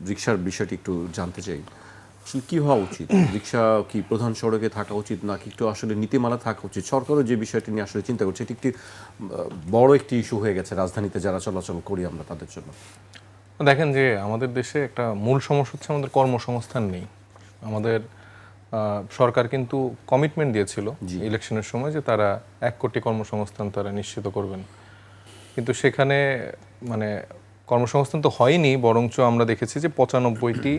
রিকশার বিষয়টি একটু জানতে চাই। আসলে কী হওয়া উচিত? রিকশা কি প্রধান সড়কে থাকা উচিত নাকি একটু আসলে নীতিমালা থাকা উচিত? সরকারও যে বিষয়টি নিয়ে আসলে চিন্তা করছে, এটি একটি বড় একটি ইস্যু হয়ে গেছে রাজধানীতে যারা চলাচল করি আমরা তাদের জন্য। দেখেন যে আমাদের দেশে একটা মূল সমস্যা হচ্ছে আমাদের কর্মসংস্থান নেই। আমাদের সরকার কিন্তু কমিটমেন্ট দিয়েছিল ইলেকশনের সময় যে তারা 1 কোটি কর্মসংস্থান তারা নিশ্চিত করবেন, কিন্তু সেখানে মানে কর্মসংস্থান তো হয়নি, বরঞ্চ আমরা দেখেছি যে 95টি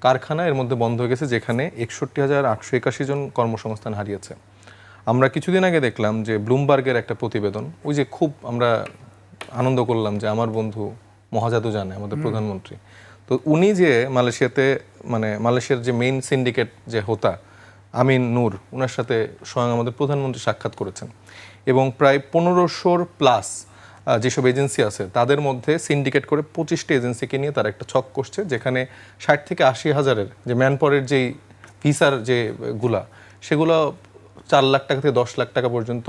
কারখানা এর মধ্যে বন্ধ হয়ে গেছে, যেখানে 61,881 জন কর্মসংস্থান হারিয়েছে। আমরা কিছুদিন আগে দেখলাম যে ব্লুমবার্গের একটা প্রতিবেদন, ওই যে খুব আমরা আনন্দ করলাম যে আমার বন্ধু মহাজাদু জানে আমাদের প্রধানমন্ত্রী, তো উনি যে মালয়েশিয়াতে মানে মালয়েশিয়ার যে মেইন সিন্ডিকেট যে হোতা আমিন নূর, ওনার সাথে স্বয়ং আমাদের প্রধানমন্ত্রী সাক্ষাৎ করেছেন এবং প্রায় 1500 প্লাস যেসব এজেন্সি আছে তাদের মধ্যে সিন্ডিকেট করে 25টি এজেন্সিকে নিয়ে তারা একটা ছক করছে, যেখানে 60 থেকে 80 হাজারের যে ম্যানপাওয়ারের যেই ভিসার যে গুলা সেগুলো 4 লাখ টাকা থেকে 10 লাখ টাকা পর্যন্ত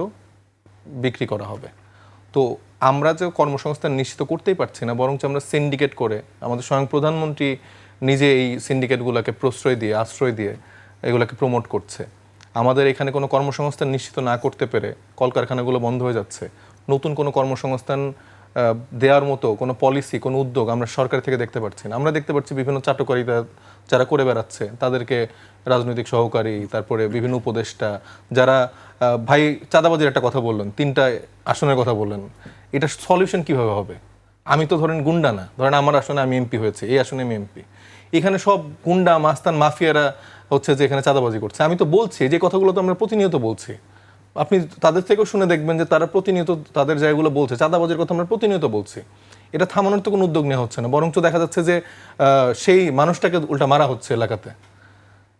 বিক্রি করা হবে। তো আমরা যে কর্মসংস্থান নিশ্চিত করতেই পারছি না, বরঞ্চ আমরা সিন্ডিকেট করে আমাদের স্বয়ং প্রধানমন্ত্রী নিজে এই সিন্ডিকেটগুলোকে প্রশ্রয় দিয়ে আশ্রয় দিয়ে এগুলোকে প্রমোট করছে। আমাদের এখানে কোনো কর্মসংস্থান নিশ্চিত না করতে পেরে কলকারখানাগুলো বন্ধ হয়ে যাচ্ছে। নতুন কোনো কর্মসংস্থান দেওয়ার মতো কোনো পলিসি, কোনো উদ্যোগ আমরা সরকার থেকে দেখতে পাচ্ছি না। আমরা দেখতে পাচ্ছি বিভিন্ন চাটুকারিতা যারা করে বেড়াচ্ছে তাদেরকে রাজনৈতিক সহকারী, তারপরে বিভিন্ন উপদেষ্টা যারা ভাই চাঁদাবাজির একটা কথা বললেন, 3টা আসনের কথা বললেন, এটা সলিউশন কিভাবে হবে? আমি তো ধরেন গুন্ডা না, ধরেন আমার আসনে আমি এমপি হয়েছে, এই আসনে আমি এমপি, এখানে সব গুন্ডা মাস্তান মাফিয়ারা হচ্ছে যে এখানে চাঁদাবাজি করছে। আমি তো বলছি যে কথাগুলো তো আমরা প্রতিনিয়ত বলছি, আপনি তাদের থেকেও শুনে দেখবেন যে তারা প্রতিনিয়ত তাদের জায়গাগুলো বলছে, চাঁদাবাজির কথা আমরা প্রতিনিয়ত বলছি। এটা থামানোর তো কোনো উদ্যোগ নেওয়া হচ্ছে না, বরঞ্চ দেখা যাচ্ছে যে সেই মানুষটাকে উল্টা মারা হচ্ছে এলাকাতে।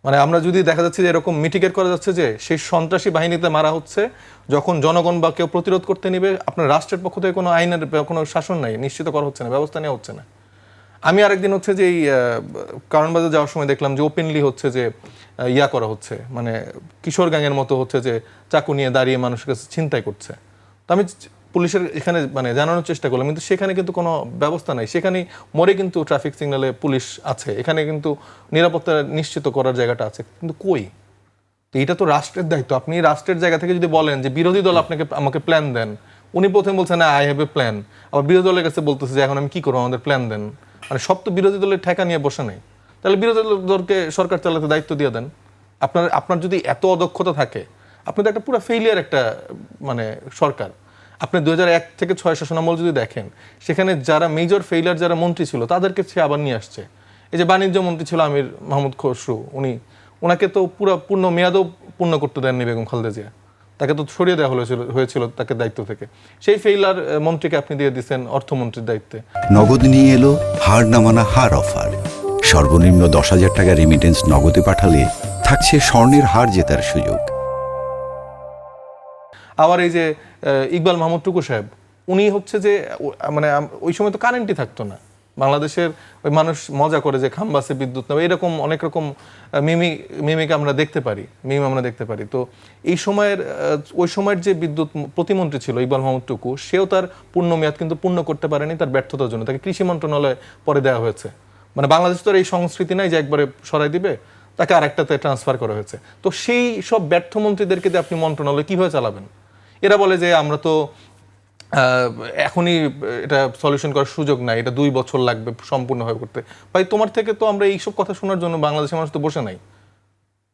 মানে আমরা যদি দেখা যাচ্ছে যে এরকম মিটিগেট করা যাচ্ছে যে সেই সন্ত্রাসী বাহিনীতে মারা হচ্ছে, যখন জনগণ বা কেউ প্রতিরোধ করতে নিবে আপনার রাষ্ট্রের পক্ষ থেকে কোনো আইনের কোনো শাসন নাই, নিশ্চিত করা হচ্ছে না, ব্যবস্থা নেওয়া হচ্ছে না। আমি আরেকদিন হচ্ছে যে এই কারণবাজার যাওয়ার সময় দেখলাম যে ওপেনলি হচ্ছে যে ইয়া করা হচ্ছে, মানে কিশোর গ্যাংয়ের মতো হচ্ছে যে চাকু নিয়ে দাঁড়িয়ে মানুষের কাছে ছিনতাই করছে। তো আমি পুলিশের এখানে মানে জানানোর চেষ্টা করলাম, কিন্তু সেখানে কিন্তু কোনো ব্যবস্থা নাই। সেখানে মরে কিন্তু ট্রাফিক সিগন্যালে পুলিশ আছে, এখানে কিন্তু নিরাপত্তা নিশ্চিত করার জায়গাটা আছে, কিন্তু কই? তো এটা তো রাষ্ট্রের দায়িত্ব। আপনি রাষ্ট্রের জায়গা থেকে যদি বলেন যে বিরোধী দল আমাকে প্ল্যান দেন, উনি প্রথমে বলছেন না আই হ্যাভ এ প্ল্যান, আবার বিরোধী দলের কাছে বলতেছে যে এখন আমি কি করবো, আমাদের প্ল্যান দেন। মানে সব তো বিরোধী দলের ঠেকা নিয়ে বসে নেই, তাহলে বিরোধী দলকে সরকার চালাতে দায়িত্ব দিয়ে দেন। আপনার যদি এত অদক্ষতা থাকে, আপনি তো একটা পুরো ফেইলিয়ার একটা মানে সরকার। আপনি 2001 থেকে 6 শাসনামল যদি দেখেন, সেখানে যারা মেজর ফেইলিয়ার যারা মন্ত্রী ছিল তাদেরকে সে আবার নিয়ে আসছে। এই যে বাণিজ্য মন্ত্রী ছিল আমির মাহমুদ খসরু, ওনাকে তো পূর্ণ মেয়াদও পূর্ণ করতে দেননি বেগম খালেদা জিয়া, তাকে তো সরিয়ে দেওয়া হয়েছিল তাকে দায়িত্ব থেকে। সেই ফেইলার মন্ত্রীকে আপনি দিয়ে দিচ্ছেন অর্থমন্ত্রীর দায়িত্বে। নগদ নিয়ে এলো হার না মানা হার অফার। সর্বনিম্ন 10,000 টাকা রেমিটেন্স নগদে পাঠালে থাকছে স্বর্ণের হার জেতার সুযোগ। আবার এই যে ইকবাল মাহমুদ টুকু সাহেব, উনি হচ্ছে যে মানে ওই সময় তো কারেন্টই থাকতো না বাংলাদেশের, ওই মানুষ মজা করে যে খাম্বাসে বিদ্যুৎ নেবে, এরকম অনেক রকম মিমিকে আমরা দেখতে পারি। তো এই সময়ের ওই সময়ের যে বিদ্যুৎ প্রতিমন্ত্রী ছিল ইকবাল মাহমুদ টুকু, সেও তার পূর্ণ মেয়াদ কিন্তু পূর্ণ করতে পারেনি তার ব্যর্থতার জন্য, তাকে কৃষি মন্ত্রণালয়ে পরে দেওয়া হয়েছে। মানে বাংলাদেশ তো এই সংস্কৃতি নাই যে একবারে সরাই দিবে, তাকে আরেকটাতে ট্রান্সফার করা হয়েছে। তো সেই সব ব্যর্থ মন্ত্রীদেরকে দিয়ে আপনি মন্ত্রণালয় কিভাবে চালাবেন? এরা বলে যে আমরা তো এখনই এটা সলিউশন করার সুযোগ নাই, এটা 2 বছর লাগবে সম্পূর্ণভাবে করতে। ভাই তোমার থেকে তো আমরা এইসব কথা শোনার জন্য বাংলাদেশের মানুষ তো বসে নাই।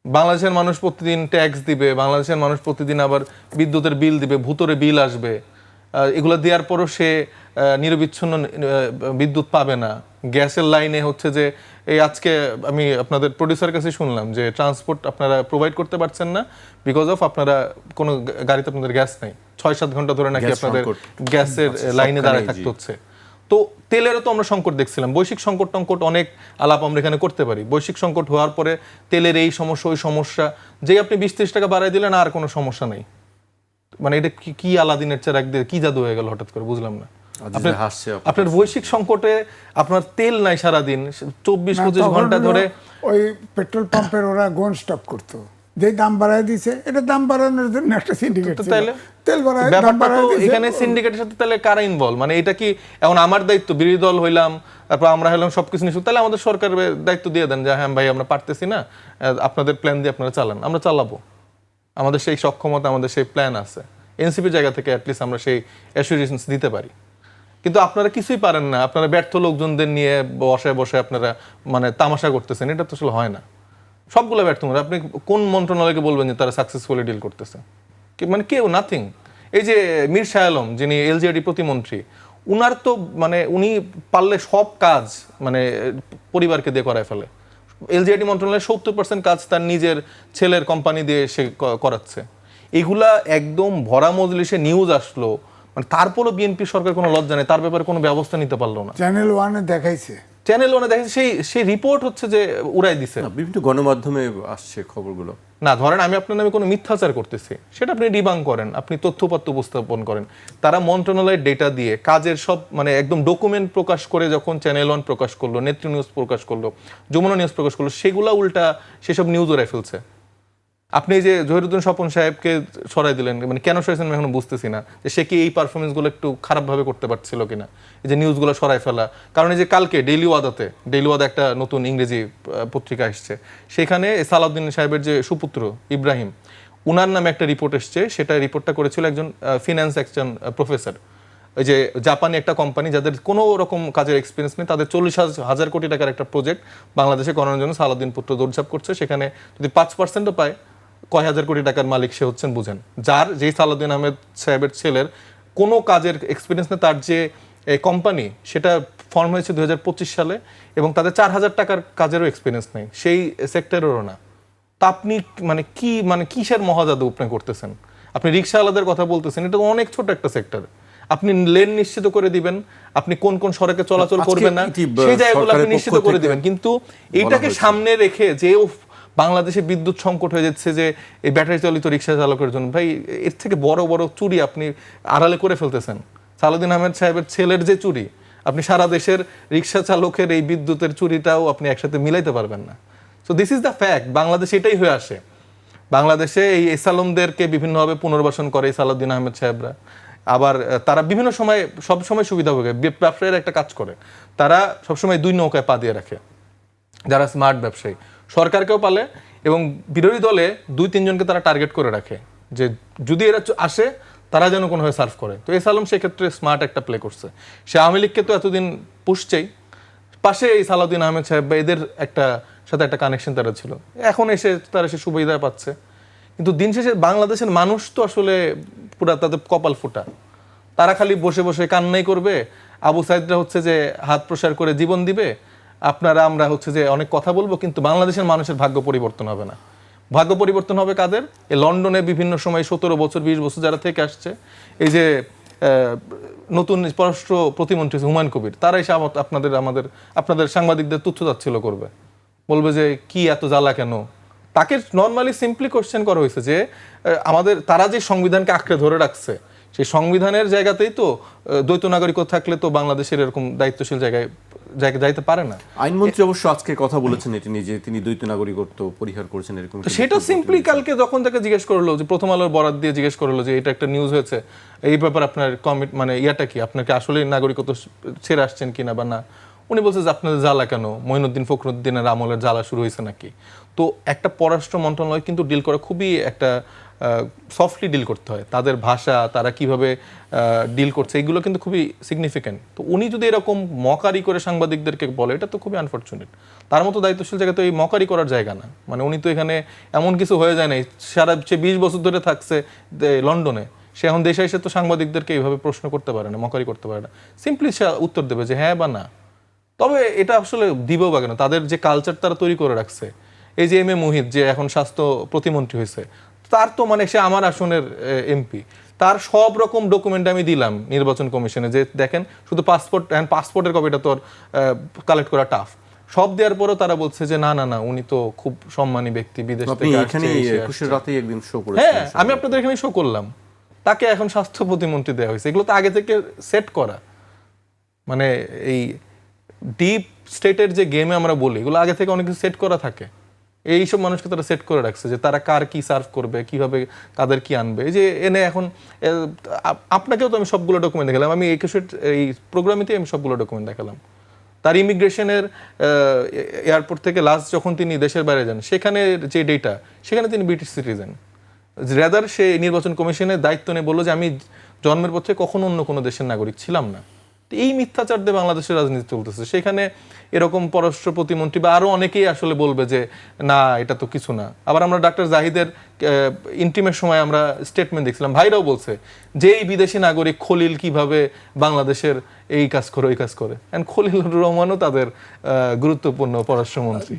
বাংলাদেশের মানুষ প্রতিদিন ট্যাক্স দিবে, বাংলাদেশের মানুষ প্রতিদিন আবার বিদ্যুতের বিল দিবে, ভূতরে বিল আসবে, এগুলো দেওয়ার পরও সে নিরবিচ্ছিন্ন বিদ্যুৎ পাবে না। গ্যাসের লাইনে হচ্ছে যে এই আজকে আমি আপনাদের প্রডিউসার কাছে শুনলাম যে ট্রান্সপোর্ট আপনারা প্রোভাইড করতে পারছেন না বিকজ অফ আপনারা কোনো গাড়িতে আপনাদের গ্যাস নেই, 6-7 ঘন্টা ধরে নাকি আপনাদের গ্যাসের লাইনে দাঁড়ায় থাকতে হচ্ছে। তো তেলেরও তো আমরা সংকট দেখছিলাম, বৈশ্বিক সংকট অনেক আলাপ আমরা এখানে করতে পারি। বৈশ্বিক সংকট হওয়ার পরে তেলের এই সমস্যা ওই সমস্যা, যেই আপনি 20-30 টাকা বাড়াই দিলেন আর কোনো সমস্যা নেই। মানে এটা কি আলাদিনের চেরাগ দিয়ে কি জাদু হয়ে গেল হঠাৎ করে, বুঝলাম না। আপনার বৈশ্বিক সংকটে আপনার তেল নাই, সারাদিন 24-25 ঘন্টা ধরে ওই পেট্রোল পাম্পের ওরা গোন স্টপ করতো, যে দাম বাড়ায় দিছে, এটা দাম বাড়ানোর জন্য একটা সিন্ডিকেট ছিল। তেল বাড়ায়, দাম ব্যাপারটা বাড়ায় তো দিছে। এখানে সিন্ডিকেটের সাথে তাহলে কারা ইনভলভ, মানে এটা কি এখন আমার দায়িত্ব, বিরোধী দল হইলাম, তারপর আমরা হইলাম সবকিছু নিশ্চয়, তাহলে আমাদের সরকারের দায়িত্ব দিয়ে দেন যে হ্যাঁ ভাই আমরা পারতেছি না, আপনাদের প্ল্যান দিয়ে আপনারা চালান, আমরা চালাবো, আমাদের সেই সক্ষমতা, আমাদের সেই প্ল্যান আছে, এনসিপির জায়গা থেকে অ্যাটলিস্ট আমরা সেই অ্যাসুরেশনস দিতে পারি। কিন্তু আপনারা কিছুই পারেন না, আপনারা ব্যর্থ লোকজনদের নিয়ে বসে বসে আপনারা মানে তামাশা করতেছেন, এটা তো আসলে হয় না। সবগুলো ব্যর্থ মনে, আপনি কোন মন্ত্রণালয়কে বলবেন যে তারা সাকসেসফুলি ডিল করতেছে? মানে কেউ, নাথিং। এই যে মীর শাহ আলম যিনি এলজিআরডি প্রতিমন্ত্রী, উনার তো মানে উনি পারলে সব কাজ মানে পরিবারকে দিয়ে করায় ফেলে। এলজিআরডি মন্ত্রণালয়ের 70% কাজ তার নিজের ছেলের কোম্পানি দিয়ে সে করাচ্ছে। এগুলা একদম ভরা মজলিসে নিউজ আসলো, মানে তারপরও বিএনপি সরকার কোনো লজ্জা নেই, তার ব্যাপারে কোনো ব্যবস্থা নিতে পারলো না। চ্যানেল 1-এ দেখাইছে, চ্যানেল ওনে দেখে সেই রিপোর্ট হচ্ছে যে উড়াই দিছে। বিভিন্ন গণমাধ্যমে আসছে খবরগুলো। না ধরেন আমি আপনার নামে কোনো মিথ্যাচার করতেছি, সেটা আপনি ডিবাং করেন, আপনি তথ্যপত্র উপস্থাপন করেন। তারা মন্ত্রণালয়ের ডেটা দিয়ে কাজের সব মানে একদম ডকুমেন্ট প্রকাশ করে যখন চ্যানেল 1 প্রকাশ করলো, নেত্রী নিউজ প্রকাশ করলো, যমুনা নিউজ প্রকাশ করলো, সেগুলা উল্টা সেসব নিউজ ওরাই ফেলছে। আপনি যে জহিরুদ্দিন স্বপন সাহেবকে সরাই দিলেন, মানে কেন সরাইছেন আমি এখনো বুঝতেছি না, যে সে কি এই পারফরমেন্সগুলো একটু খারাপভাবে করতে পারছিল কিনা, এই যে নিউজগুলো সরাই ফেলা। কারণ এই যে কালকে ডেইলি ওয়াদা একটা নতুন ইংরেজি পত্রিকা এসছে, সেখানে সালাউদ্দিন সাহেবের যে সুপুত্র ইব্রাহিম, উনার নামে একটা রিপোর্ট এসছে, সেটা রিপোর্টটা করেছিল একজন ফিন্যান্স একজন প্রফেসর। ওই যে জাপানি একটা কোম্পানি যাদের কোনো রকম কাজের এক্সপিরিয়েন্স নেই, তাদের 40,000 কোটি টাকার একটা প্রজেক্ট বাংলাদেশে করানোর জন্য সালাউদ্দিন পুত্র দৌড়ঝাঁপ করছে। সেখানে যদি 5%ও পায়, কয় হাজার কোটি টাকার মালিক সে হচ্ছেন বুঝেন। যেই সালাউদ্দিন আহমেদ সাহেবের ছেলের কোনো কাজের এক্সপিরিয়েন্স নেই, তার যে কোম্পানি সেটা ফর্ম হয়েছে 2025 সালে, এবং তাদের 4,000 টাকার কাজেরও এক্সপিরিয়েন্স নেই, সেই সেক্টরেরও না। তা আপনি মানে কিসের মহাজাদু আপনি করতেছেন? আপনি রিক্সাওয়ালাদের কথা বলতেছেন, এটা তো অনেক ছোট একটা সেক্টর। আপনি লেন নিশ্চিত করে দিবেন, আপনি কোন কোন সড়কে চলাচল করবেন না সেই জায়গাগুলো আপনি নিশ্চিত করে দিবেন, কিন্তু এইটাকে সামনে রেখে যে বাংলাদেশে বিদ্যুৎ সংকট হয়ে যাচ্ছে যে এই ব্যাটারি চালিত রিক্সা চালকের জন্য, ভাই এর থেকে বড় বড় চুরি আপনি আড়ালে করে ফেলতেছেন। সালাউদ্দিন আহমেদ সাহেবের ছেলের যে চুরি, আপনি সারা দেশের রিক্সা চালকের এই বিদ্যুতের চুরিটাও আপনি একসাথে মিলাইতে পারবেন না। So this is the fact, বাংলাদেশে এটাই হয়ে আসে। বাংলাদেশে এই এসালমদেরকে বিভিন্নভাবে পুনর্বাসন করে সালাউদ্দিন আহমেদ সাহেবরা, আবার তারা বিভিন্ন সময় সবসময় সুবিধা ভোগে। ব্যবসায়ীরা একটা কাজ করে, তারা সবসময় দুই নৌকায় পা দিয়ে রাখে। যারা স্মার্ট ব্যবসায়ী সরকারকেও পালে এবং বিরোধী দলে 2-3 জনকে তারা টার্গেট করে রাখে যে যদি এরা আসে তারা যেন কোনোভাবে সার্ভ করে। তো এস আলম সেক্ষেত্রে স্মার্ট একটা প্লে করছে। সে আওয়ামী লীগকে তো এতদিন পুষছেই, পাশে এই সালাউদ্দিন আহমেদ সাহেব বা এদের সাথে একটা কানেকশন তারা ছিল, এখন এসে তারা সে সুবিধা পাচ্ছে। কিন্তু দিন শেষে বাংলাদেশের মানুষ তো আসলে পুরা তাদের কপাল ফোটা, তারা খালি বসে বসে কান্নাই করবে। আবু সাইদরা হচ্ছে যে হাত প্রসার করে জীবন দিবে, আপনারা আমরা হচ্ছে যে অনেক কথা বলবো, কিন্তু বাংলাদেশের মানুষের ভাগ্য পরিবর্তন হবে না। ভাগ্য পরিবর্তন হবে কাদের? এই লন্ডনে বিভিন্ন সময় 17 বছর 20 বছর যারা থেকে আসছে, এই যে নতুন পররাষ্ট্র প্রতিমন্ত্রী হুমায়ুন কবির, তারা এসে আপনাদের সাংবাদিকদের তুচ্ছতাচ্ছিল্য করবে, বলবে যে কি এত জ্বালা কেন। তাকে নর্মালি সিম্পলি কোশ্চেন করা হয়েছে যে তারা যে সংবিধানকে আঁকড়ে ধরে রাখছে, সেই সংবিধানের জায়গাতেই তো দ্বৈত নাগরিকত্ব থাকলে তো বাংলাদেশের এরকম দায়িত্বশীল জায়গায় যাইতে পারে না। আইনমন্ত্রী অবশ্য আজকে কথা বলেছেন এটি নিয়ে যে তিনি দ্বৈত নাগরিকত্ব পরিহার করেছেন, এরকম সেটা সিম্পলি কালকে যখন তাকে জিজ্ঞেস করলো, যে প্রথম আলোর বরাত দিয়ে জিজ্ঞেস করলো যে এটা একটা নিউজ হয়েছে, এই ব্যাপারে আপনার মানে ইয়াটা কি, আপনাকে আসলে নাগরিকত্ব ছেড়ে আসছেন কিনা বা না, উনি বলছে যে আপনাদের জ্বালা কেন, মঈনুদ্দিন ফখরুদ্দিনের আমলের জ্বালা শুরু হয়েছে নাকি। তো একটা পররাষ্ট্র মন্ত্রণালয় কিন্তু ডিল করা খুবই একটা সফটলি ডিল করতে হয়, তাদের ভাষা, তারা কিভাবে ডিল করছে, এগুলো কিন্তু খুবই সিগনিফিক্যান্ট। তো উনি যদি এরকম মকারি করে সাংবাদিকদেরকে বলে, এটা তো খুবই আনফর্চুনেট। তার মতো দায়িত্বশীল জায়গা তো এই মকারি করার জায়গা না। মানে উনি তো এখানে এমন কিছু হয়ে যায় নাই, সে 20 বছর ধরে থাকছে লন্ডনে, সে এখন দেশে এসে তো সাংবাদিকদেরকে এইভাবে প্রশ্ন করতে পারে না, মকারি করতে পারে না। সিম্পলি সে উত্তর দেবে যে হ্যাঁ বা না। তবে এটা আসলে দিবেও বা কেন, তাদের যে কালচার তারা তৈরি করে রাখছে। এই যে এম এ মুহিত যে এখন স্বাস্থ্য প্রতিমন্ত্রী হয়েছে, তার তো মানে সে আমার আসনের এমপি, তার সব রকম ডকুমেন্ট আমি দিলাম নির্বাচন কমিশনে, যে দেখেন শুধু পাসপোর্টের কপিটা তো কালেক্ট করা টাফ, সব দেওয়ার পরও তারা বলছে যে না না না, উনি তো খুব সম্মানী ব্যক্তি, বিদেশ থেকে আসছে। হ্যাঁ, আমি আপনাদের এখানে শো করলাম, তাকে এখন স্বাস্থ্য প্রতিমন্ত্রী দেওয়া হয়েছে। এগুলো তো আগে থেকে সেট করা, মানে এই ডিপ স্টেটের যে গেমে আমরা বলি, এগুলো আগে থেকে অনেক কিছু সেট করা থাকে। এইসব মানুষকে তারা সেট করে রাখছে যে তারা কার কি সার্ভ করবে, কিভাবে কাদের কি আনবে। এই যে এনে এখন আপনাকেও তো আমি সবগুলো ডকুমেন্ট দেখালাম, আমি এই প্রোগ্রামেতেই আমি সবগুলো ডকুমেন্ট দেখালাম। তার ইমিগ্রেশনের এয়ারপোর্ট থেকে লাস্ট যখন তিনি দেশের বাইরে যান সেখানে যে ডেটা, সেখানে তিনি ব্রিটিশ সিটিজেন। রেদার সে নির্বাচন কমিশনের দায়িত্ব নিয়ে বললো যে আমি জন্মের পর থেকে কখনো অন্য কোনো দেশের নাগরিক ছিলাম না। তো এই মিথ্যাচার দিয়ে বাংলাদেশের রাজনীতি চলতেছে। সেখানে এরকম পররাষ্ট্র প্রতিমন্ত্রী বা আরও অনেকেই আসলে বলবে যে না এটা তো কিছু না। আবার আমরা ডাক্তার জাহিদের ইন্টিমের সময় আমরা স্টেটমেন্ট দেখছিলাম, ভাইরাও বলছে যে এই বিদেশি নাগরিক খলিল কিভাবে বাংলাদেশের এই কাজ করে ওই কাজ করে। অ্যান্ড খলিলুর রহমানও তাদের গুরুত্বপূর্ণ পররাষ্ট্রমন্ত্রী।